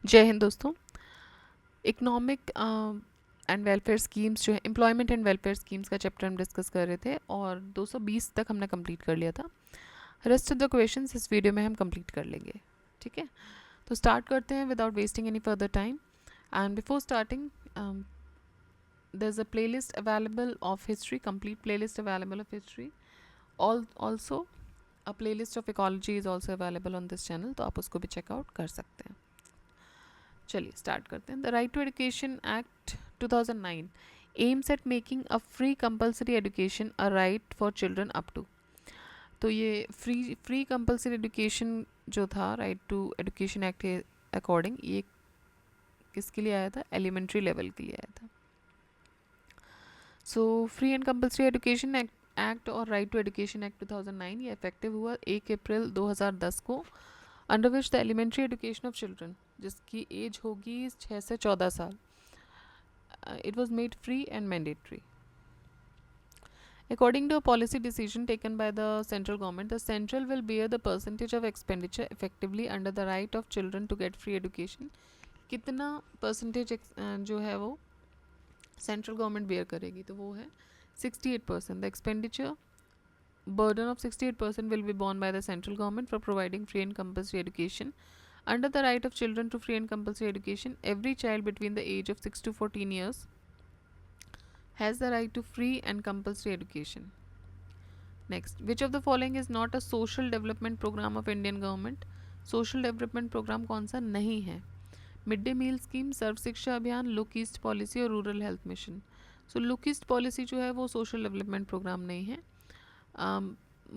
जय हिंद दोस्तों। Economic and welfare schemes जो है, एम्प्लॉयमेंट एंड वेलफेयर स्कीम्स का चैप्टर हम डिस्कस कर रहे थे और 220 तक हमने कंप्लीट कर लिया था। रेस्ट ऑफ द क्वेश्चंस इस वीडियो में हम कंप्लीट कर लेंगे। ठीक है, तो स्टार्ट करते हैं without wasting any further time. And before starting there is a playlist available of history, complete playlist available of history. Also a playlist of ecology is also available on this channel, तो आप उसको भी checkout कर सकते हैं। चलिए start करते हैं। The right to education act 2009 aims at making a free compulsory education a right for children up to. तो ये फ्री कंपलसरी एजुकेशन जो था, राइट टू एजुकेशन एक्ट के अकॉर्डिंग, ये किसके लिए आया था? एलिमेंट्री लेवल के लिए आया था। So free and compulsory education act और राइट टू एजुकेशन एक्ट 2009 ये इफेक्टिव हुआ 1 अप्रैल 2010 को, under which the elementary education of children, जिसकी एज होगी 6 से 14 साल, it was made free and mandatory. According to a policy decision taken by the central government, the central will bear the percentage of expenditure effectively under the right of children to get free education. कितना percentage जो है वो central government bear करेगी? तो वो है 68%. The expenditure burden of 68% will be borne by the central government for providing free and compulsory education. Under the right of children to free and compulsory education, every child between the age of 6 to 14 years has the right to free and compulsory education. Next, which of the following is not a social development program of Indian government? Social development program कौन सा नहीं है? Mid day meal scheme, सर्व शिक्षा अभियान, look east policy और rural health mission. So look east policy जो है वो सोशल डेवलपमेंट प्रोग्राम नहीं है।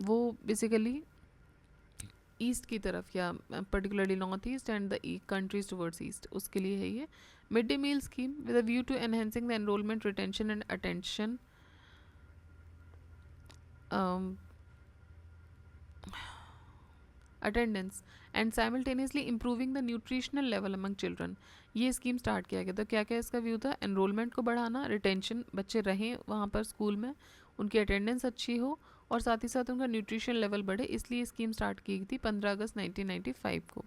वो बेसिकली ईस्ट की तरफ या particularly north east and the countries towards east, उसके लिए है ये। Mid day meal scheme with a view to enhancing the enrolment, retention and attention attendance and simultaneously improving the nutritional level among children. ये scheme start किया गया था। क्या क्या इसका व्यू था? एनरोलमेंट को बढ़ाना, रिटेंशन, बच्चे रहें वहाँ पर स्कूल में, उनकी अटेंडेंस अच्छी हो और साथ ही साथ उनका न्यूट्रिशन लेवल बढ़े, इसलिए स्कीम स्टार्ट की गई थी 15 अगस्त 1995 को।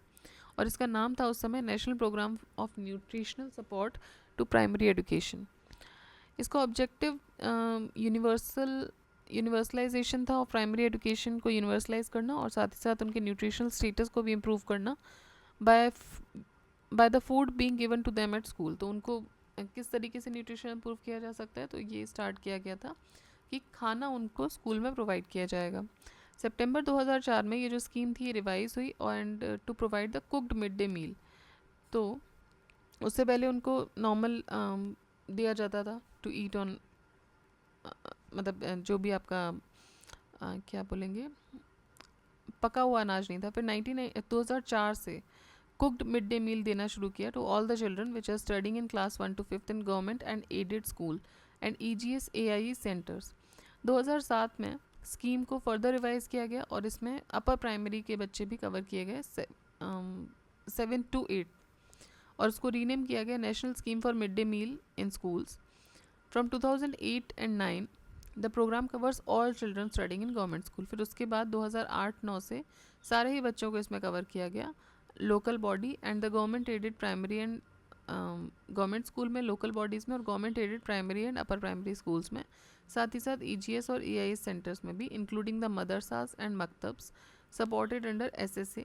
और इसका नाम था उस समय national programme of nutritional support to primary education. इसका ऑब्जेक्टिव यूनिवर्सलाइजेशन था और प्राइमरी एजुकेशन को यूनिवर्सलाइज करना और साथ ही साथ उनके न्यूट्रिशनल स्टेटस को भी इम्प्रूव करना by the food being given to them at school. तो उनको किस तरीके से न्यूट्रिशन इम्प्रूव किया जा सकता है? तो ये स्टार्ट किया गया था कि खाना उनको स्कूल में प्रोवाइड किया जाएगा। सितंबर 2004 में ये जो स्कीम थी रिवाइज हुई and to provide the cooked mid day meal. तो उससे पहले उनको नॉर्मल दिया जाता था टू ईट ऑन, मतलब जो भी आपका क्या बोलेंगे, पका हुआ अनाज नहीं था। फिर 2004 से कुक्ड मिड डे मील देना शुरू किया to all the children which are studying in class 1 to 5th in government and aided school and EGS AIE centres. 2007 में स्कीम को फर्दर रिवाइज किया गया और इसमें अपर प्राइमरी के बच्चे भी कवर किए गए 7 to 8, और उसको रीनेम किया गया national scheme for mid day meal in schools. From 2008 and 9 the programme covers all children studying in government school. फिर उसके बाद 2008-9 से सारे ही बच्चों को इसमें कवर किया गया। Local body and the government aided primary and government school में, लोकल बॉडीज़ में और government aided primary and upper primary schools में, साथ ही साथ EGS और AIS सेंटर्स में भी, including the madrasas and maktabs supported under SSA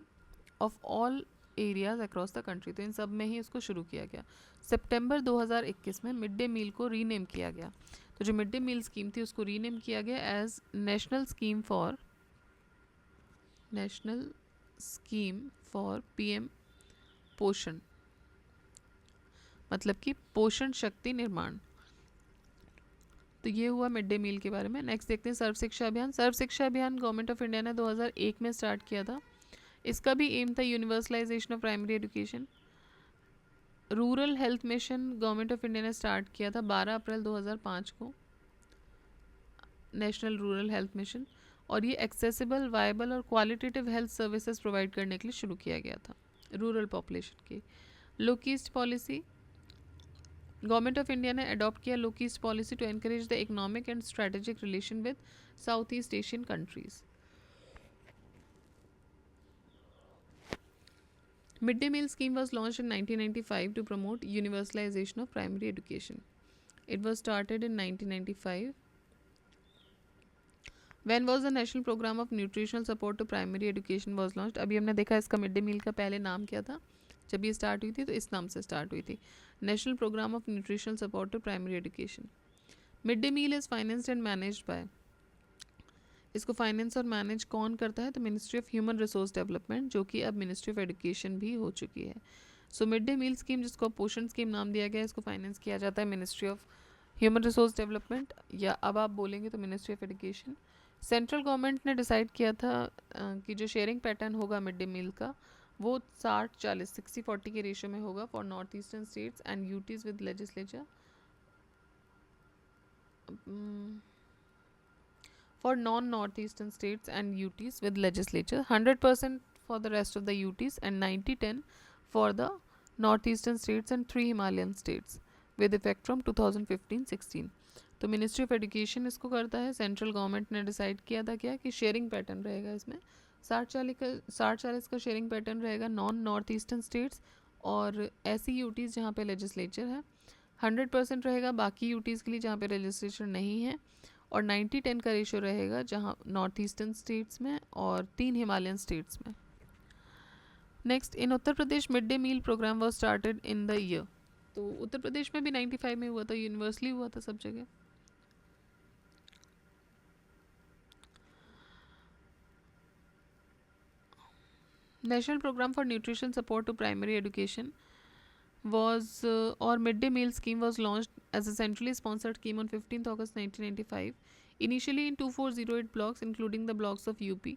of all areas across the country. तो इन सब में ही उसको शुरू किया गया। सितंबर 2021 में मिड डे मील को रीनेम किया गया। तो जो मिड डे मील स्कीम थी उसको रीनेम किया गया as national scheme for PM Poshan, मतलब कि पोषण शक्ति निर्माण। तो ये हुआ मिड डे मील के बारे में। नेक्स्ट देखते हैं सर्व शिक्षा अभियान। सर्व शिक्षा अभियान गवर्नमेंट ऑफ इंडिया ने 2001 में स्टार्ट किया था। इसका भी एम था universalization of primary education. Rural health mission government of India ने स्टार्ट किया था 12 अप्रैल 2005 को, नेशनल रूरल हेल्थ मिशन, और ये एक्सेसिबल, वायबल और क्वालिटेटिव हेल्थ सर्विसेज प्रोवाइड करने के लिए शुरू किया गया था रूरल पॉपुलेशन की। Look east policy, government of India ने अडॉप्ट किया look east policy to encourage the economic and strategic relation with south east Asian countries. Mid day meal scheme was launched in 1995 to promote universalization of primary education. It was started in 1995. When was the national program of nutritional support to primary education was launched? अभी हमने देखा इसका mid day मील का पहले नाम क्या था, जब ये स्टार्ट हुई थी तो इस नाम से स्टार्ट हुई थी, national programme of nutritional support to primary education. Mid day meal is financed and managed by, इसको फाइनेंस और मैनेज कौन करता है, तो ministry of human resource development, जो कि अब मिनिस्ट्री ऑफ एजुकेशन भी हो चुकी है. So mid day meal scheme, जिसको पोषण स्कीम नाम दिया गया है, इसको फाइनेंस किया जाता है ministry of human resource development, या अब आप बोलेंगे तो ministry of education. Central government ने डिसाइड किया था कि जो शेयरिंग पैटर्न होगा मिड डे मील का वो 60-40 60-40 के रेशियो में होगा for north eastern states and UTs with legislature. For non-northeastern states and UTs with legislature, 100% for the rest of the UTs and 90-10 for the northeastern states and 3 Himalayan states with effect from 2015-16. तो ministry of education इसको करता है. Central government ने decide किया था क्या कि sharing pattern रहेगा इसमें 60-40 का शेयरिंग पैटर्न रहेगा नॉन नॉर्थ ईस्टर्न स्टेट्स और ऐसी यूटीज़ जहाँ पे लेजिस्लेचर है. 100% रहेगा बाकी यूटीज़ के लिए जहाँ पे लेजिस्लेचर नहीं है, और 90-10 का रेशियो रहेगा जहाँ नॉर्थ ईस्टर्न स्टेट्स में और 3 हिमालयन स्टेट्स में. Next, in Uttar Pradesh mid day meal programme was started in the year. तो उत्तर प्रदेश में भी 95 में हुआ था, यूनिवर्सली हुआ था सब जगह. National programme for nutrition support to primary education was or midday meal scheme was launched as a centrally sponsored scheme on 15th August 1995, initially in 2408 blocks including the blocks of UP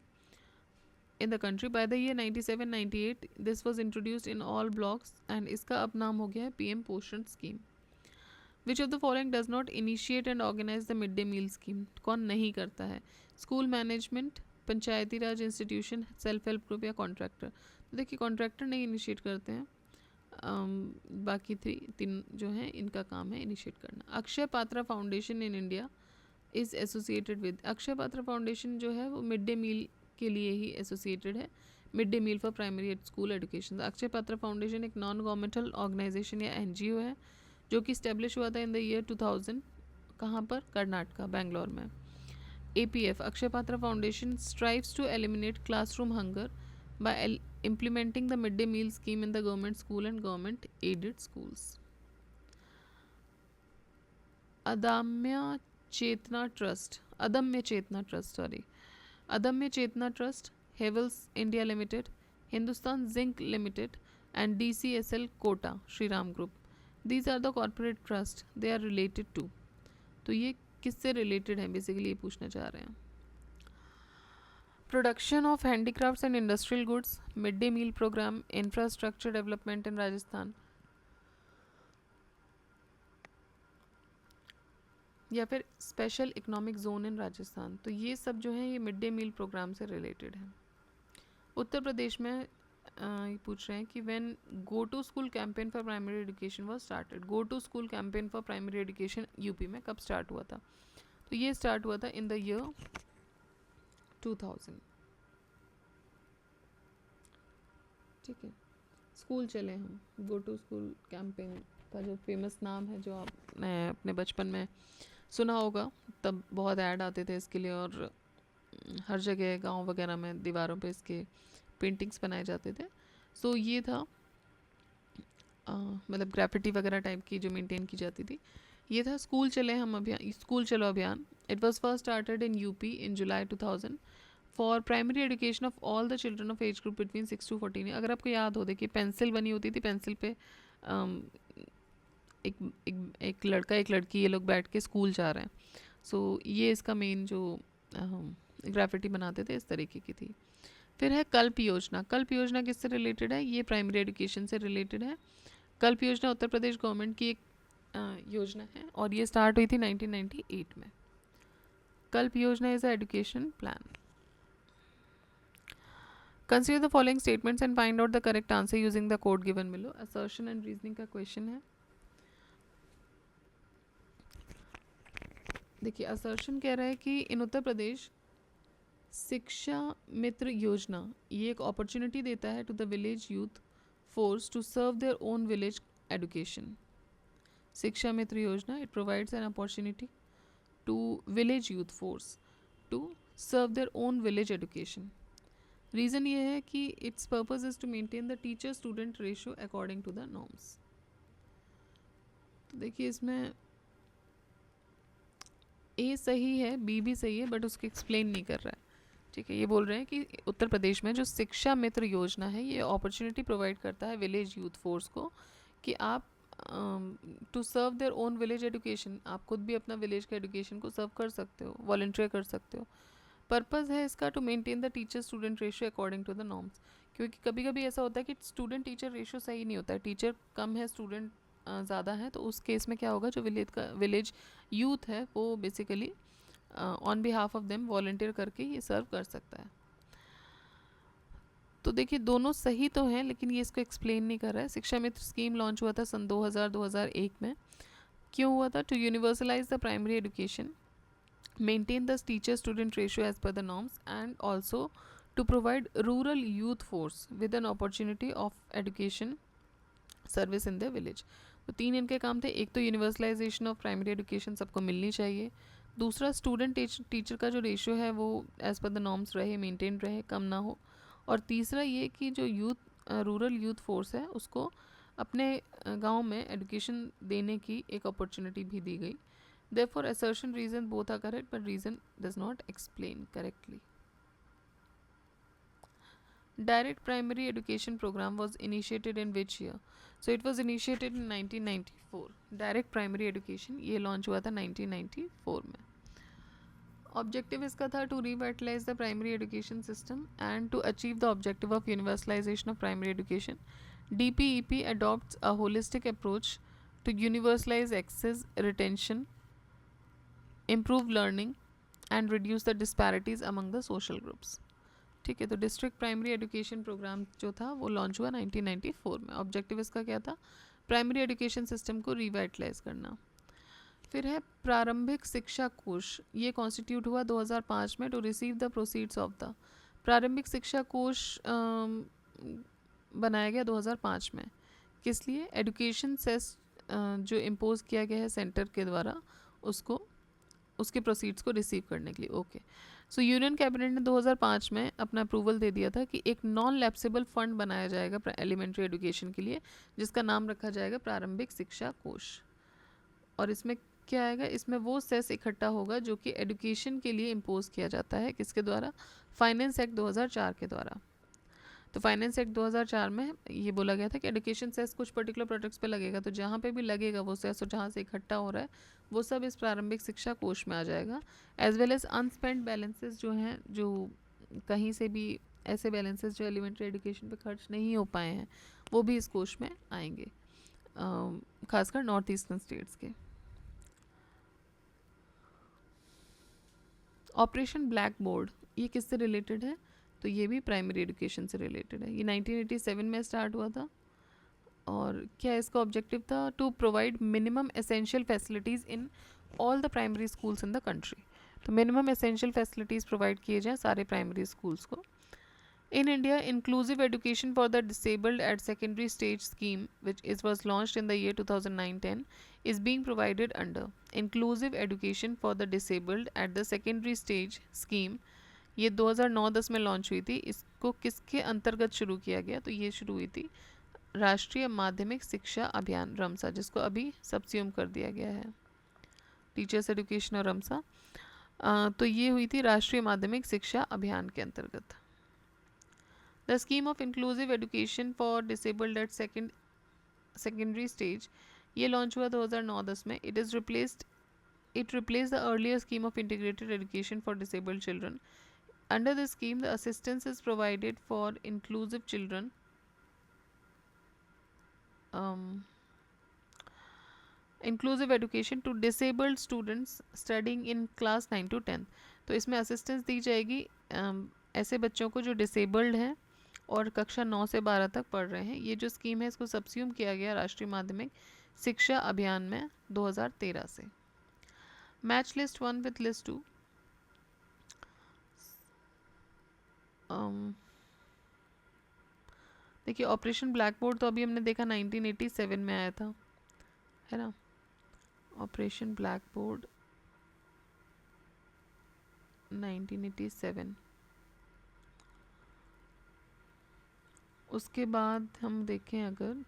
in the country. By the year 97-98 this was introduced in all blocks and इसका अब नाम हो गया है PM पोषण scheme. Which of the following does not initiate and organize the midday meal scheme? कौन नहीं करता है? स्कूल मैनेजमेंट, पंचायती राज इंस्टीट्यूशन, सेल्फ हेल्प ग्रुप या कॉन्ट्रैक्टर. तो देखिए कॉन्ट्रैक्टर नहीं इनिशिएट करते हैं, बाकी तीन जो हैं इनका काम है इनिशिएट करना. Akshaya Patra foundation in India is associated with, Akshaya Patra foundation जो है वो मिड डे मील के लिए ही एसोसिएटेड है, mid day meal for primary school education. Akshaya Patra foundation एक नॉन गवर्नमेंटल ऑर्गेनाइजेशन या NGO है जो कि इस्टेब्लिश हुआ था इन द ईयर 2000. कहाँ पर? कर्नाटका, बेंगलोर में. APF, Akshaya Patra foundation strives to eliminate classroom hunger by implementing the midday meal scheme in the government school and government aided schools. Adamya Chetana trust, Havells India limited, Hindustan zinc limited and DCSL Kota Shriram group. These are the corporate trust, they are related to. तो ये किससे related हैं basically ये पूछना चाह रहे हैं. Production of handicrafts and industrial goods, mid day meal programme, infrastructure development in Rajasthan, या फिर special economic zone in Rajasthan. तो ये सब जो है ये मिड डे मील प्रोग्राम से रिलेटेड है. उत्तर प्रदेश में ये पूछ रहे हैं कि when go to school campaign for primary education was started. Go to school campaign for primary education UP में कब स्टार्ट हुआ था? तो ये स्टार्ट हुआ था इन द ईयर 2000. ठीक है, स्कूल चले हम. गो टू स्कूल कैंपेन का जो फेमस नाम है, जो आपने अपने बचपन में सुना होगा, तब बहुत ऐड आते थे इसके लिए और हर जगह गांव वगैरह में दीवारों पे इसके पेंटिंग्स बनाए जाते थे. सो ये था मतलब ग्राफिटी वगैरह टाइप की जो मेंटेन की जाती थी. ये था स्कूल चले हम अभियान, स्कूल चलो अभियान. It was first started in UP in July 2000 for primary education of all the children of age group between 6 to 14. अगर आपको याद हो, देखिए पेंसिल बनी होती थी, पेंसिल पे एक लड़का एक लड़की ये लोग बैठ के स्कूल जा रहे हैं. सो ये इसका मेन जो ग्राफिटी बनाते थे इस तरीके की थी. फिर है कल्प योजना. कल्प योजना किससे रिलेटेड है? ये प्राइमरी एजुकेशन से रिलेटेड है. कल्प योजना उत्तर प्रदेश गवर्नमेंट की एक योजना है और ये स्टार्ट हुई थी 1998 में. कल्प योजना is a education plan. Consider the following statements and find out the correct answer using the code given below. Assertion and reasoning का क्वेश्चन है. देखिए असर्शन कह रहा है कि इन उत्तर प्रदेश शिक्षा मित्र योजना ये एक अपॉर्चुनिटी देता है to the village youth force to serve their own village education. Shiksha Mitra Yojana, it provides an opportunity to village youth force to serve their own village education. Reason ये है कि its purpose is to maintain the teacher student ratio according to the norms. तो देखिए इसमें ए सही है, B भी सही है, बट उसको एक्सप्लेन नहीं कर रहा है. ठीक है, ये बोल रहे हैं कि उत्तर प्रदेश में जो शिक्षा मित्र योजना है ये अपॉर्चुनिटी प्रोवाइड करता है विलेज यूथ फोर्स को कि आप to serve their own village education, आप खुद भी अपना विलेज का एजुकेशन को सर्व कर सकते हो, वॉलंटियर कर सकते हो. पर्पज़ है इसका to maintain the teacher student ratio according to the norms. क्योंकि कभी कभी ऐसा होता है कि स्टूडेंट टीचर रेशियो सही नहीं होता है, टीचर कम है, स्टूडेंट ज़्यादा है, तो उस केस में क्या होगा, जो विलेज यूथ है वो basically on behalf of them volunteer करके ये सर्व कर सकता है. तो देखिए दोनों सही तो हैं, लेकिन ये इसको एक्सप्लेन नहीं कर रहा है. शिक्षा मित्र स्कीम लॉन्च हुआ था सन 2000-2001 में. क्यों हुआ था? To universalize the primary education, maintain the teacher student ratio as per the norms, and also to provide rural youth force with an opportunity of education service in their village. तो 3 इनके काम थे. एक तो यूनिवर्सलाइजेशन ऑफ प्राइमरी एजुकेशन सबको मिलनी चाहिए. दूसरा स्टूडेंट टीचर का जो रेशियो है वो एज पर द नॉर्म्स रहे, मेंटेन रहे, कम ना हो. और तीसरा ये कि जो रूरल यूथ फोर्स है उसको अपने गांव में एजुकेशन देने की एक अपॉर्चुनिटी भी दी गई. Therefore, assertion reason both are correct, but reason does not explain correctly. Direct primary education program was initiated in which year? So it was initiated in 1994. Direct primary education ये launch हुआ था 1994 में. Objective इसका था to revitalize the primary education system and to achieve the objective of universalization of primary education. DPEP adopts a holistic approach to universalize access, retention, improve learning and reduce the disparities among the social groups. ठीक है, तो district primary education programme जो था वो launch हुआ 1994 में. Objective इसका क्या था? प्राइमरी एजुकेशन सिस्टम को रिवाइटलाइज करना. फिर है प्रारंभिक शिक्षा कोष. ये कॉन्स्टिट्यूट हुआ 2005 में to receive the proceeds of the. प्रारंभिक शिक्षा कोष बनाया गया 2005 में. किस लिए? एजुकेशन सेस जो इम्पोज किया गया है सेंटर के द्वारा उसको, उसके प्रोसीड्स को रिसीव करने के लिए. ओके, सो यूनियन कैबिनेट ने 2005 में अपना अप्रूवल दे दिया था कि एक नॉन लैप्सेबल फंड बनाया जाएगा एलिमेंट्री एजुकेशन के लिए, जिसका नाम रखा जाएगा प्रारंभिक शिक्षा कोष. और इसमें क्या आएगा? इसमें वो सेस इकट्ठा होगा जो कि एजुकेशन के लिए इम्पोज किया जाता है. किसके द्वारा? फाइनेंस एक्ट 2004 के द्वारा. तो फाइनेंस एक्ट 2004 में ये बोला गया था कि एजुकेशन सेस कुछ पर्टिकुलर प्रोडक्ट्स पे लगेगा, तो जहाँ पे भी लगेगा वो सेस और जहाँ से इकट्ठा हो रहा है वो सब इस प्रारंभिक शिक्षा कोष में आ जाएगा. एज वेल एज अनस्पेंड बैलेंसेस जो हैं, जो कहीं से भी ऐसे बैलेंसेस जो एलिमेंट्री एजुकेशन पे खर्च नहीं हो पाए हैं वो भी इस कोष में आएंगे, खासकर नॉर्थ ईस्टर्न स्टेट्स के. ऑपरेशन ब्लैक बोर्ड ये किससे रिलेटेड है? तो ये भी प्राइमरी एजुकेशन से रिलेटेड है. ये 1987 में स्टार्ट हुआ था. और क्या इसका ऑब्जेक्टिव था? To provide minimum essential facilities in all the primary schools in the country. तो मिनिमम एसेंशियल फैसिलिटीज़ प्रोवाइड किए जाएँ सारे प्राइमरी स्कूल्स को. In India inclusive education for the disabled at secondary stage scheme which was launched in the year 2009-10 is being provided under inclusive education for the disabled at the secondary stage scheme. ये 2009-10 में launch हुई थी. इसको किसके अंतर्गत शुरू किया गया? तो ये शुरू हुई थी राष्ट्रीय माध्यमिक शिक्षा अभियान रमसा, जिसको अभी सब्स्यूम कर दिया गया है, टीचर्स एजुकेशन और रमसा. तो ये हुई थी राष्ट्रीय माध्यमिक शिक्षा अभियान के अंतर्गत. The scheme of inclusive education for disabled at secondary stage ये लॉन्च हुआ 2009-10 में. It replaced the earlier scheme of integrated education for disabled children. Under this scheme, the assistance is provided for inclusive children. Inclusive education to disabled students studying in class 9 to 10. तो इसमें assistance दी जाएगी ऐसे बच्चों को जो disabled हैं और कक्षा 9 से 12 तक पढ़ रहे हैं. ये जो स्कीम है इसको सब्स्यूम किया गया राष्ट्रीय माध्यमिक शिक्षा अभियान में 2013 से. Match list 1 with list 2. देखिए ऑपरेशन ब्लैक बोर्ड तो अभी हमने देखा 1987 में आया था, है ना। Operation black board 1987। उसके बाद हम देखें अगर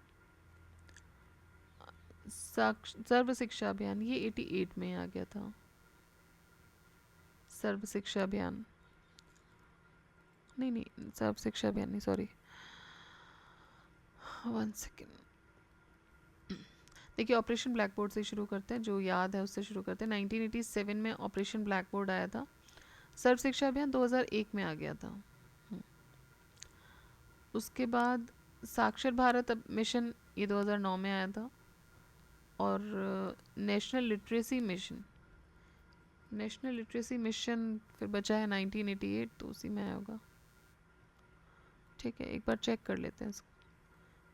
सर्व शिक्षा अभियान, ये 88 में आ गया था। सर्व शिक्षा अभियान नहीं, सर्व शिक्षा अभियान नहीं, सॉरी, 1 सेकेंड। देखिए ऑपरेशन ब्लैक बोर्ड से शुरू करते हैं, जो याद है उससे शुरू करते हैं। 1987 में ऑपरेशन ब्लैक बोर्ड आया था। सर्व शिक्षा अभियान 2001 में आ गया था। उसके बाद साक्षर भारत मिशन, ये 2009 में आया था। और नेशनल लिटरेसी मिशन फिर बचा है 1988, तो उसी में आया होगा। ठीक है, एक बार चेक कर लेते हैं इसको।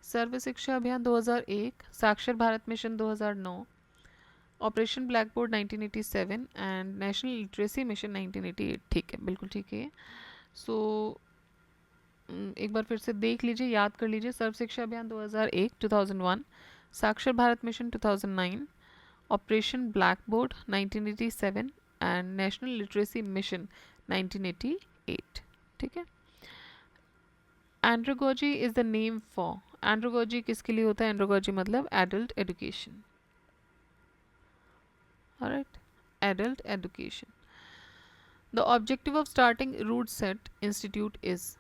सर्व शिक्षा अभियान 2001, Saakshar Bharat mission 2009, operation black board 1987 and national literacy mission 1988। ठीक है, बिल्कुल ठीक है। सो एक बार फिर से देख लीजिए, याद कर लीजिए। सर्व शिक्षा अभियान 2001 2001, Saakshar Bharat mission 2009, operation black board 1987 and national literacy mission 1988। ठीक है। Andragogy is the name for, andragogy किसके लिए होता है? एंड्रोगॉजी मतलब adult education. Alright, adult education. The objective of starting RUDSET institute is,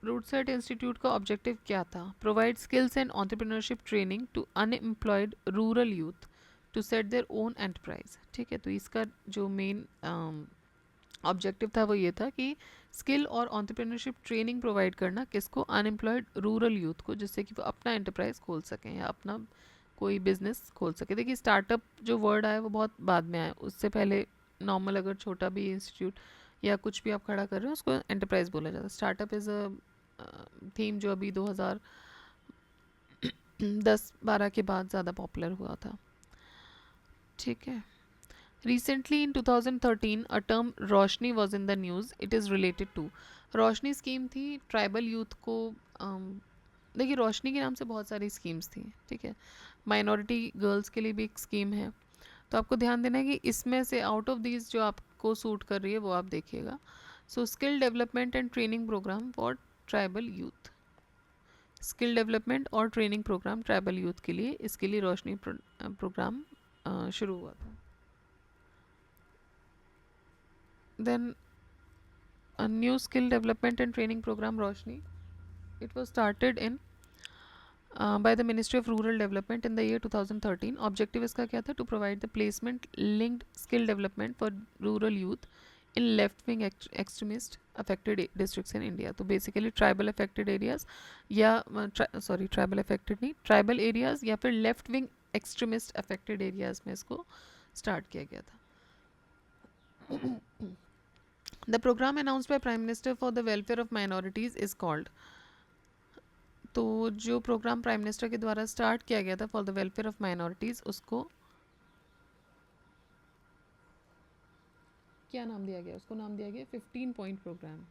RUDSET institute का ऑब्जेक्टिव क्या था? Provide skills and entrepreneurship training to unemployed rural youth to set their own enterprise. ठीक है, तो इसका जो मेन ऑब्जेक्टिव था वो ये था कि स्किल और एंटरप्रेन्योरशिप ट्रेनिंग प्रोवाइड करना, किसको? अनएम्प्लॉयड रूरल यूथ को, जिससे कि वो अपना एंटरप्राइज खोल सकें या अपना कोई बिजनेस खोल सके। देखिए स्टार्टअप जो वर्ड आया वो बहुत बाद में आया, उससे पहले नॉर्मल अगर छोटा भी इंस्टीट्यूट या कुछ भी आप खड़ा कर रहे हो उसको एंटरप्राइज बोला जाता है। स्टार्टअप इज़ अ थीम जो अभी 2010-12 के बाद ज़्यादा पॉपुलर हुआ था। ठीक है। Recently in 2013 a term Roshni was in the news. It is related to, Roshni scheme थी ट्राइबल यूथ को। देखिए रोशनी के नाम से बहुत सारी स्कीम्स थी। ठीक है, माइनॉरिटी गर्ल्स के लिए भी एक स्कीम है, तो आपको ध्यान देना है कि इसमें से आउट ऑफ दीज जो आपको सूट कर रही है वो आप देखिएगा। So skill development and training programme for tribal youth, skill development और ट्रेनिंग प्रोग्राम ट्राइबल यूथ के लिए, इसके लिए रोशनी प्रोग्राम शुरू हुआ था। Then a new skill development and training program Roshni, it was started in by the Ministry of Rural Development in the year 2013. Objective इसका क्या था? To provide the placement linked skill development for rural youth in left wing extremist affected districts in India. तो basically tribal affected areas या tribal affected नहीं, tribal areas या फिर left wing extremist affected areas में इसको start किया गया था। The program announced by Prime Minister for the welfare of minorities is called, तो जो प्रोग्राम प्राइम मिनिस्टर के द्वारा स्टार्ट किया गया था for the welfare of minorities, उसको क्या नाम दिया गया? उसको नाम दिया गया 15 पॉइंट प्रोग्राम।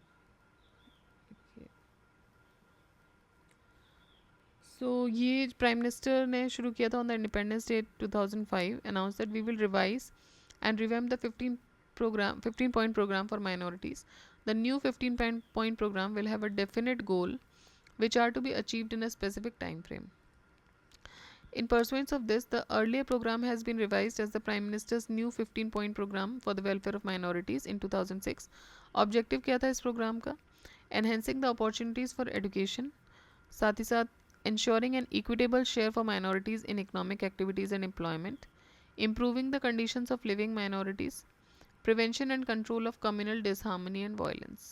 सो ये प्राइम मिनिस्टर ने शुरू किया था on the independence day 2005, announce that we will revise and revamp the 15 point program for minorities. The new 15 point program will have a definite goal which are to be achieved in a specific time frame. In pursuance of this, the earlier program has been revised as the Prime Minister's new 15 point program for the welfare of minorities in 2006. Objective क्या था इस programme का? Enhancing the opportunities for education, साथ ही साथ ensuring an equitable share for minorities in economic activities and employment, improving the conditions of living minorities, prevention and control of communal disharmony and violence.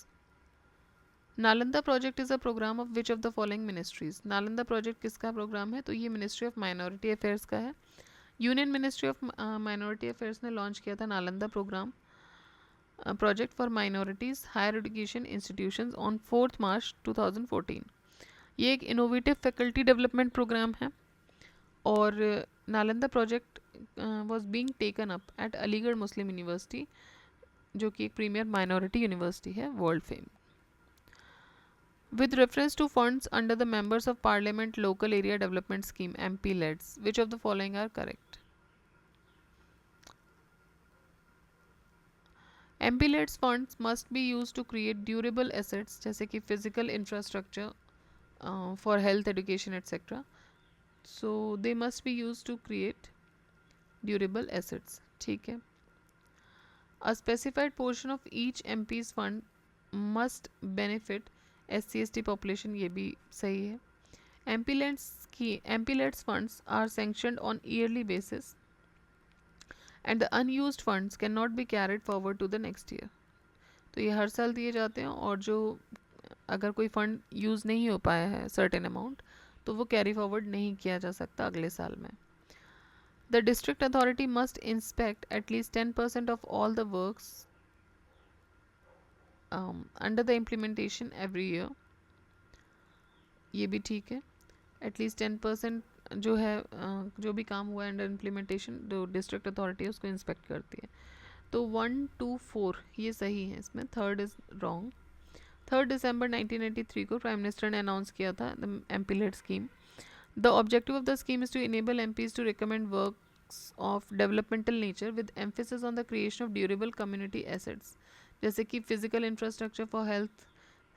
Nalanda project is a programme of which of the following ministries? Nalanda project किसका programme है? तो ये ministry of minority affairs का है। Union ministry of minority affairs ने launch किया था Nalanda programme project for minorities higher education institutions on 4 March 2014। ये एक इनोवेटिव फैकल्टी डेवलपमेंट प्रोग्राम है और Nalanda project was being taken up at Aligarh Muslim University, जो कि एक प्रीमियर माइनॉरिटी यूनिवर्सिटी है, world fame. With reference to funds under the Members of Parliament Local Area Development Scheme (MP-LEDS), which of the following are correct? MP-LEDS funds must be used to create durable assets जैसे कि physical infrastructure for health, education, etc. So they must be used to create durable assets. ठीक है. A specified portion of each MP's fund must benefit SC/ST population. ये भी सही है. MP-LEDS funds are sanctioned on yearly basis and the unused funds cannot be carried forward to the next year. तो ये हर साल दिए जाते हैं और जो अगर कोई फंड यूज़ नहीं हो पाया है सर्टेन अमाउंट तो वो कैरी फॉरवर्ड नहीं किया जा सकता अगले साल में. The district authority must inspect at least 10% of all the works under the implementation every year. ये भी ठीक है. एटलीस्ट 10% जो है जो भी काम हुआ है अंडर इम्प्लीमेंटेशन जो डिस्ट्रिक्ट अथॉरिटी है उसको इंस्पेक्ट करती है. तो 1, 2, 4 ये सही है. इसमें थर्ड इज़ रॉन्ग. 3 दिसंबर 1983 को प्राइम मिनिस्टर ने अनाउंस किया था the MP-LED scheme. The objective of the scheme is to enable MPs to recommend works of developmental nature with emphasis on the creation of durable community assets जैसे कि physical infrastructure for health,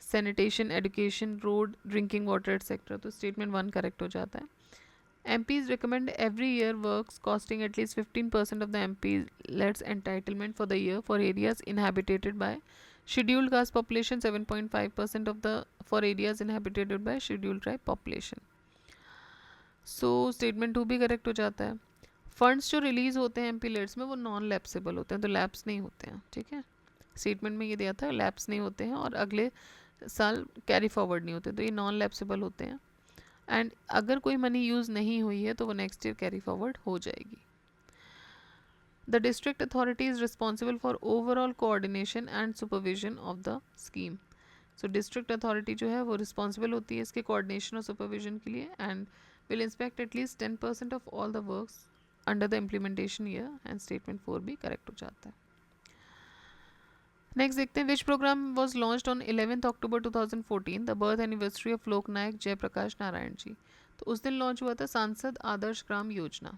sanitation, education, road, drinking water etcetera. तो statement 1 correct हो जाता है. MPs recommend every year works costing at least 15% of the MP-LED's entitlement for the year for areas inhabited by scheduled caste population, 7.5% of the for areas inhabited by scheduled tribe population. So statement 2 भी correct हो जाता है. Funds जो release होते हैं MP-LEDs में वो non lapsable होते हैं तो लैप्स नहीं होते हैं. ठीक है. स्टेटमेंट में ये दिया था लैप्स नहीं होते हैं और अगले साल कैरी फॉरवर्ड नहीं होते तो ये नॉन लैप्सेबल होते हैं. एंड अगर कोई मनी यूज़ नहीं हुई है तो वो नेक्स्ट ईयर कैरी फॉरवर्ड हो जाएगी. The district authority is responsible for overall coordination and supervision of the scheme. So district authority जो है वो रिस्पॉन्सिबल होती है इसके कोऑर्डिनेशन और सुपरविजन के लिए and will inspect at least 10% of all the works under the implementation year. And statement 4 भी करेक्ट हो जाता है. नेक्स्ट देखते हैं which programme was launched on 11 October 2014 the birth anniversary of Loknayak Jayaprakash Narayan ji. तो उस दिन लॉन्च हुआ था सांसद आदर्श ग्राम योजना.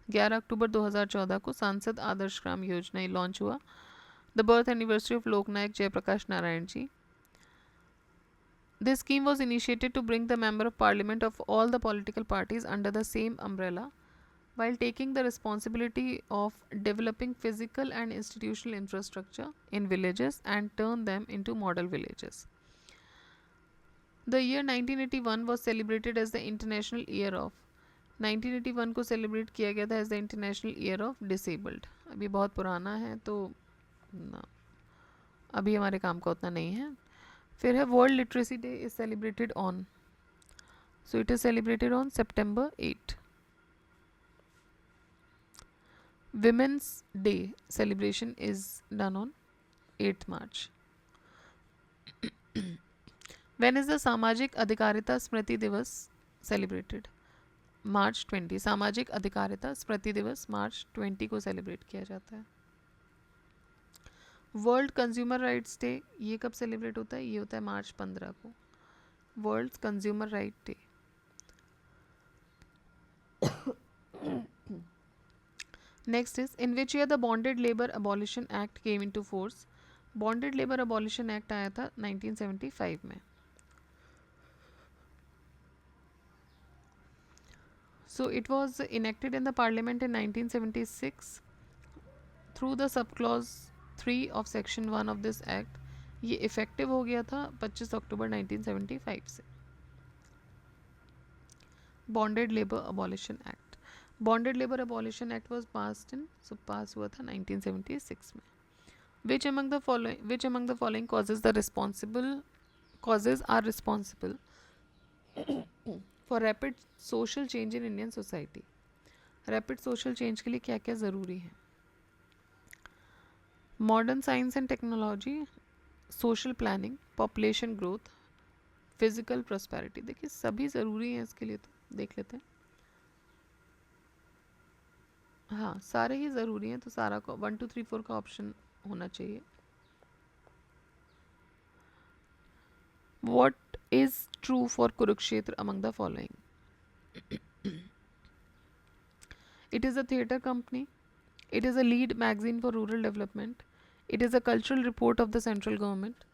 11 अक्टूबर 2014 को सांसद आदर्श ग्राम योजना ये लॉन्च हुआ. The birth anniversary of Loknayak Jayaprakash Narayan ji. This scheme was initiated to bring the member of parliament of all the political parties under the same umbrella while taking the responsibility of developing physical and institutional infrastructure in villages and turn them into model villages. The year 1981 was celebrated as the International Year of 1981 को celebrate किया गया था as the international year of disabled. अभी बहुत पुराना है तो ना अभी हमारे काम का उतना नहीं है. फिर है world literacy day is celebrated on. So it is celebrated on September 8. Women's Day celebration is done on 8th March. When is the सामाजिक अधिकारिता स्मृति दिवस celebrated? March 20. सामाजिक अधिकारिता स्मृति दिवस March 20 को सेलिब्रेट किया जाता है. वर्ल्ड कंज्यूमर राइट्स डे ये कब सेलिब्रेट होता है? ये होता है March 15 को. World consumer right day. Next is in which year the Bonded Labor Abolition Act came into force? Bonded Labor Abolition Act आया था 1975 में. So it was enacted in the Parliament in 1976 through the subclause 3 of Section 1 of this Act. ये effective हो गया था 25 अक्टूबर 1975 से. Bonded Labor Abolition Act. Bonded Labor Abolition Act was passed in pass हुआ था 1976 में. Which among the following causes are responsible for rapid social change in Indian society? Rapid social change के लिए क्या क्या ज़रूरी है? Modern science and technology, social planning, population growth, physical prosperity. देखिए सभी ज़रूरी हैं इसके लिए तो देख लेते हैं. हाँ सारे ही ज़रूरी हैं तो सारा को 1, 2, 3, 4 का ऑप्शन होना चाहिए. What is true for Kurukshetra among the following? It is a theatre company. It is a lead magazine for rural development. It is a cultural report of the central government.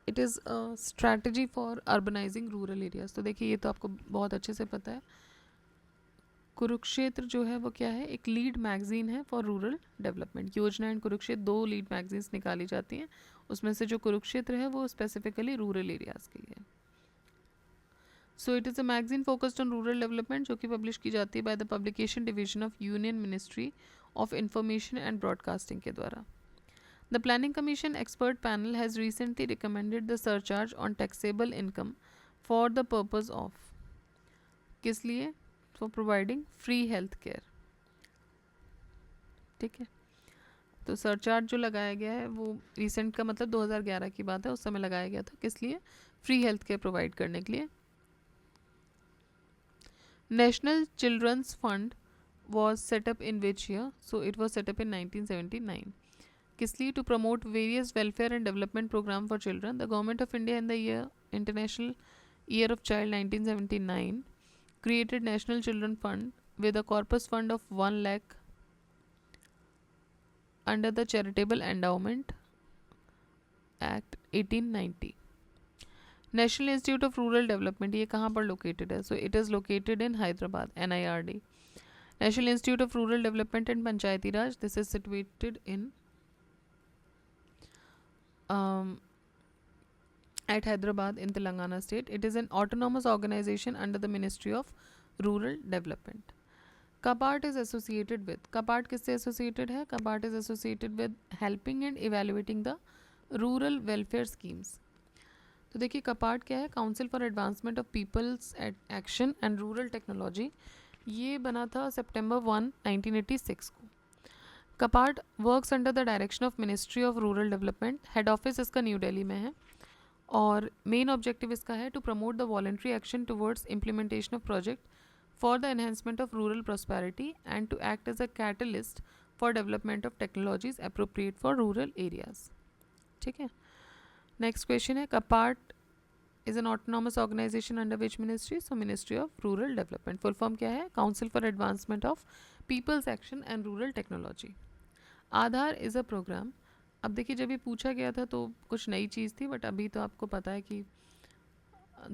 It is a strategy for urbanizing rural areas. तो देखिए ये तो आपको बहुत अच्छे से पता है. कुरुक्षेत्र जो है वो क्या है, एक लीड मैगजीन है फॉर रूरल डेवलपमेंट. योजना एंड कुरुक्षेत्र दो लीड मैगजीन्स निकाली जाती हैं, उसमें से जो कुरुक्षेत्र है वो स्पेसिफिकली रूरल एरियाज के लिए. सो it is a magazine focused on rural development जो कि पब्लिश की जाती है by the publication division of union ministry of information and broadcasting के द्वारा. The planning commission expert panel has recently recommended the surcharge on taxable income for the purpose of, किस लिए, for providing free health care. ठीक है, तो surcharge जो लगाया गया है वो रिसेंट का मतलब 2011 की बात है, उस समय लगाया गया था, किस लिए, फ्री हेल्थ केयर प्रोवाइड करने के लिए. National children's fund was set up in which year? So it was set up in 1979. किस लिए, to promote various welfare and development program for children. The government of India in the year International Year of Child 1979 created National Children Fund with a corpus fund of 1 lakh under the Charitable Endowment Act 1890. National Institute of Rural Development ये कहाँ पर located है? So it is located in Hyderabad, NIRD. National Institute of Rural Development and Panchayati Raj, this is situated in at Hyderabad in Telangana state. It is an autonomous organization under the Ministry of Rural Development. Kabart is associated with, Kabart किससे associated है? Kabart is associated with helping and evaluating the rural welfare schemes. तो देखिए कपार्ट क्या है, council for advancement of people's action and rural technology. ये बना था सितंबर 1, 1986 को. CAPART works under the direction of ministry of rural development. Head office इसका न्यू दिल्ली में है और मेन ऑब्जेक्टिव इसका है to promote the voluntary action towards implementation of project for the enhancement of rural prosperity and to act as a catalyst for development of technologies appropriate for rural areas. ठीक है, next question है, CAPART is an autonomous organization under which ministry? So Ministry of Rural Development. Full form क्या है? Council for Advancement of People's Action and Rural Technology. Aadhaar is a program. अब देखिए जब ये पूछा गया था तो कुछ नई चीज़ थी, बट अभी तो आपको पता है कि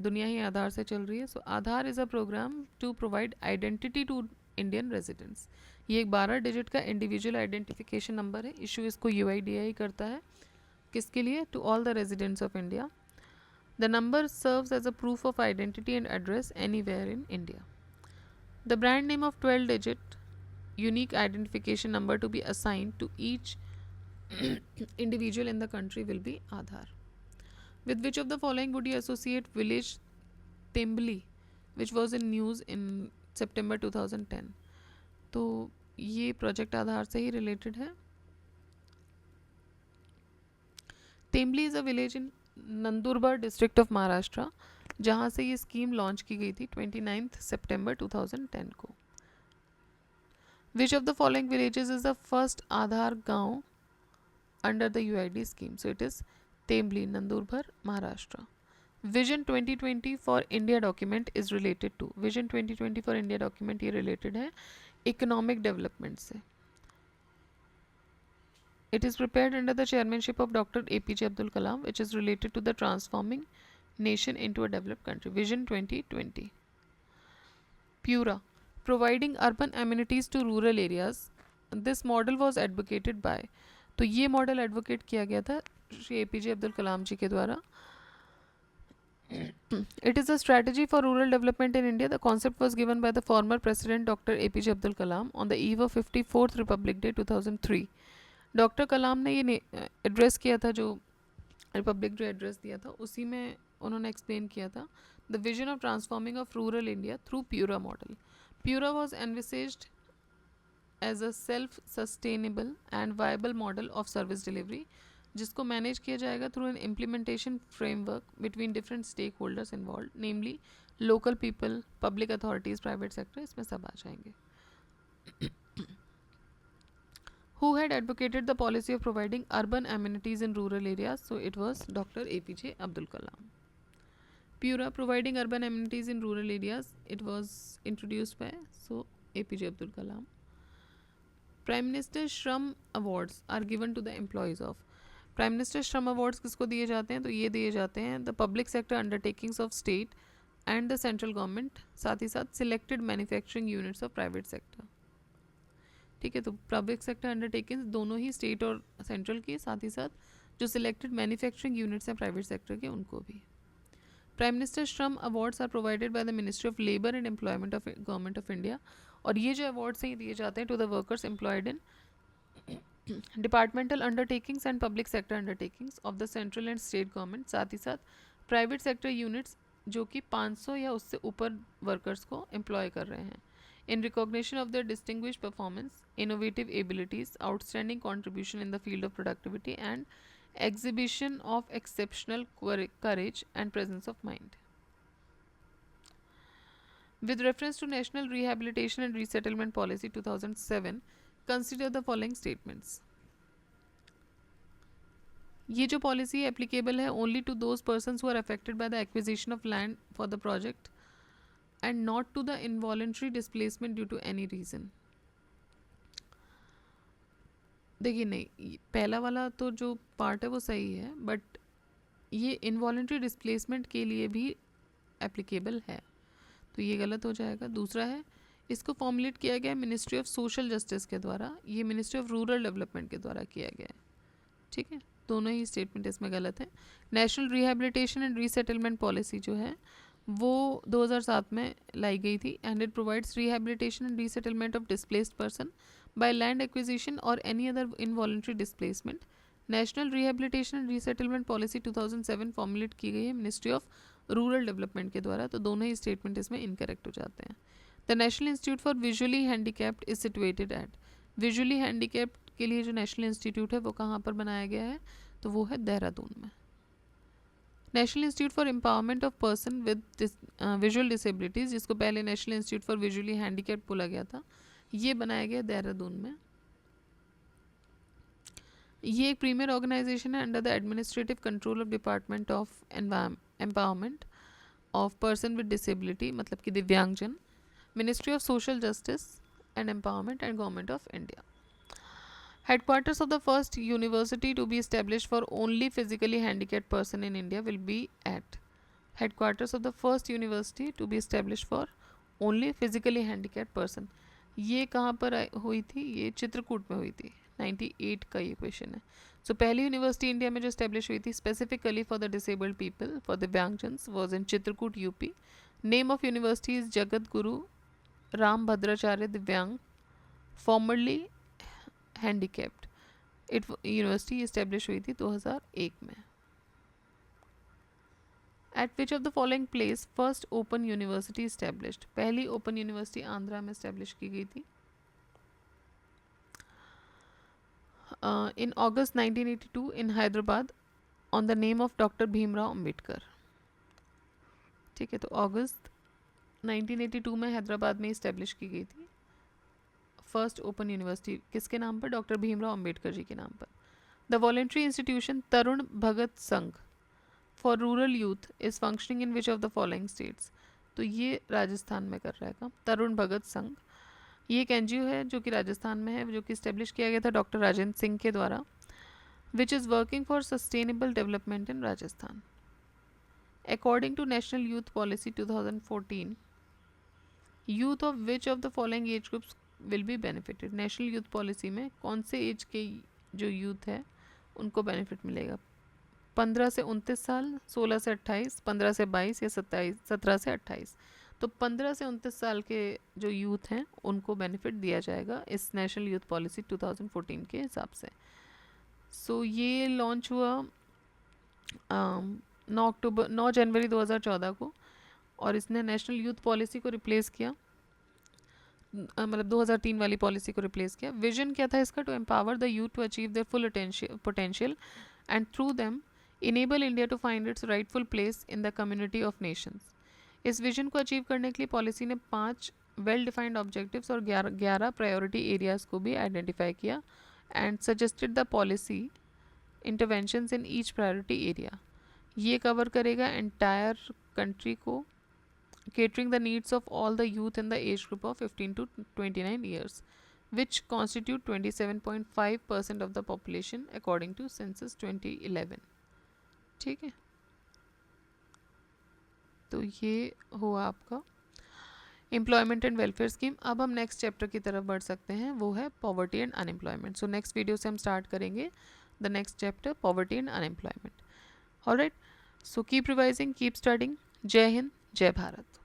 दुनिया ही आधार से चल रही है. So Aadhaar is a program to provide identity to Indian residents. ये एक 12 डिजिट का इंडिविजुअल आइडेंटिफिकेशन नंबर है. इशू इसको UIDAI करता है. किसके लिए? To all the residents of India. The number serves as a proof of identity and address anywhere in India. The brand name of 12-digit unique identification number to be assigned to each individual in the country will be Aadhaar. With which of the following would you associate village Tembli, which was in news in September 2010? तो ये project आधार से ही related है. Tembli is a village in Nandurbar district of Maharashtra, जहाँ से ये scheme launch की गई थी 29 सितंबर 2010 को. Which of the following villages is the first Aadhaar गांव under the UID scheme? So it is Tembli, Nandurbar, Maharashtra. Vision 2020 for India document is related to, vision 2020 for India document ये रिलेटेड है इकोनॉमिक डेवलपमेंट से. It is prepared under the chairmanship of Dr. APJ Abdul Kalam, which is related to the transforming nation into a developed country. Vision 2020. Pura, providing urban amenities to rural areas. This model was advocated by, तो ये model advocate किया गया था Shri APJ Abdul Kalam जी के द्वारा. It is a strategy for rural development in India. The concept was given by the former President Dr. APJ Abdul Kalam on the eve of 54th Republic Day 2003. Doctor कलाम ने ये address किया था, जो Republic day address दिया था उसी में उन्होंने एक्सप्लेन किया था the vision of transforming of rural India through PURA model. PURA was envisaged as a self sustainable and viable model of service delivery, जिसको मैनेज किया जाएगा through an implementation framework between different stakeholders involve, namely local people, public authorities, private sector, इसमें सब आ जाएंगे. Who had advocated the policy of providing urban amenities in rural areas? So it was Dr. APJ Abdul Kalam. Pura, providing urban amenities in rural areas. It was introduced by APJ Abdul Kalam. Prime Minister Shram Awards are given to the employees of. Prime minister Shram awards किसको दिए जाते हैं? तो ये दिए जाते हैं the public sector undertakings of state and the central government, साथ ही साथ selected manufacturing units of private sector. ठीक है, तो पब्लिक सेक्टर अंडरटेकिंग्स दोनों ही स्टेट और सेंट्रल की, साथ ही साथ जो सिलेक्टेड मैन्युफैक्चरिंग यूनिट्स हैं प्राइवेट सेक्टर के, उनको भी. Prime minister Shram awards are provided by the ministry of labour and employment of government of India. और ये जो अवार्ड्स हैं ये दिए जाते हैं to the workers employed in departmental undertakings and public sector undertakings of the central and state government, साथ ही साथ प्राइवेट सेक्टर यूनिट्स जो कि 500 या उससे ऊपर वर्कर्स को एम्प्लॉय कर रहे हैं. In recognition of their distinguished performance, innovative abilities, outstanding contribution in the field of productivity and exhibition of exceptional courage and presence of mind. With reference to National Rehabilitation and Resettlement Policy 2007, consider the following statements. ये जो policy applicable है only to those persons who are affected by the acquisition of land for the project and not to the involuntary displacement due to any reason. देखिए नहीं, पहला वाला तो जो part है वो सही है, बट ये इनवॉलेंट्री डिस्प्लेसमेंट के लिए भी एप्लीकेबल है, तो ये गलत हो जाएगा. दूसरा है, इसको फॉर्मुलेट किया गया है मिनिस्ट्री ऑफ सोशल जस्टिस के द्वारा, ये मिनिस्ट्री ऑफ रूरल डेवलपमेंट के द्वारा किया गया है. ठीक है, दोनों ही स्टेटमेंट इसमें गलत है. National rehabilitation and resettlement policy जो है वो 2007 में लाई गई थी and it provides rehabilitation and resettlement of displaced person by land acquisition और any other involuntary displacement. National rehabilitation and resettlement policy 2007 formulate की गई है मिनिस्ट्री ऑफ रूरल डेवलपमेंट के द्वारा, तो दोनों ही स्टेटमेंट इसमें इनकरेक्ट हो जाते हैं. The national institute for visually handicapped is situated at. Visually handicapped के लिए जो नेशनल इंस्टीट्यूट है वो कहाँ पर बनाया गया है? तो वो है देहरादून में. National institute for empowerment of person with visual disabilities, जिसको पहले national institute for visually handicapped बोला गया था, ये बनाया गया देहरादून में. ये एक प्रीमियर ऑर्गेनाइजेशन है under the administrative control of department of empowerment of person with disability, मतलब कि दिव्यांगजन, ministry of social justice and empowerment and government of India. Headquarters of the first university to be established for only physically handicapped person in India will be at. Headquarters of the first university to be established for only physically handicapped person. ये कहाँ पर हुई थी? ये चित्रकूट में हुई थी. 98 का ये क्वेश्चन है. सो पहली यूनिवर्सिटी इंडिया में जो एस्टेब्लिश हुई थी specifically for the disabled people, for दिव्यांगजन्स, was in Chitrakoot UP. Name of university is Jagat Guru Ram Bhadracharya Divyang, formerly handicapped. It university establish हुई थी 2001 में. At which of the following place first open university established. पहली open university Andhra में establish की गई थी in August 1982 in Hyderabad on the name of doctor Bhimrao Ambedkar. ठीक है, तो अगस्त 1982 में हैदराबाद में इस्टेब्लिश की गई थी फर्स्ट ओपन यूनिवर्सिटी. किसके नाम पर? डॉक्टर भीमराव अम्बेडकर जी के नाम पर. द वॉलेंट्री इंस्टीट्यूशन तरुण भगत संघ for rural youth is functioning in which of the following states. तो ये राजस्थान में कर रहा है काम. तरुण भगत संघ ये एक एनजीओ है जो कि राजस्थान में है, जो कि इस्टेब्लिश किया गया था डॉक्टर राजेंद्र सिंह के द्वारा, which is working for sustainable development in Rajasthan. According to national youth policy 2014, youth of which of the following age groups will be benefited. National youth policy में कौन से एज के जो यूथ है उनको बेनिफिट मिलेगा? 15 से 29 साल, 16 से 28, 15 से 22 या 17 से 28. तो 15 से 29 साल के जो यूथ हैं उनको बेनिफिट दिया जाएगा इस नेशनल यूथ पॉलिसी 2014 के हिसाब से. सो ये लॉन्च हुआ 9 जनवरी 2014 को, और इसने नेशनल यूथ पॉलिसी को रिप्लेस किया, मतलब 2003 वाली पॉलिसी को रिप्लेस किया. विजन क्या था इसका? To empower the youth to achieve their full potential and through them enable India to find its rightful place in the community of nations. इस विजन को अचीव करने के लिए पॉलिसी ने 5 वेल डिफाइंड ऑब्जेक्टिव्स और 11 प्रायोरिटी एरियाज़ को भी identify किया and suggested the policy interventions in each priority area. ये कवर करेगा एंटायर कंट्री को catering the needs of all the youth in the age group of 15 to 29 years, which constitute 27.5% of the population according to census 2011. ठीक है, तो ये हुआ आपका employment and welfare scheme. अब हम नेक्स्ट चैप्टर की तरफ बढ़ सकते हैं, वो है poverty and unemployment. So next video से हम स्टार्ट करेंगे the next chapter poverty and unemployment. Alright, so keep revising, keep studying. जय हिंद, जय भारत.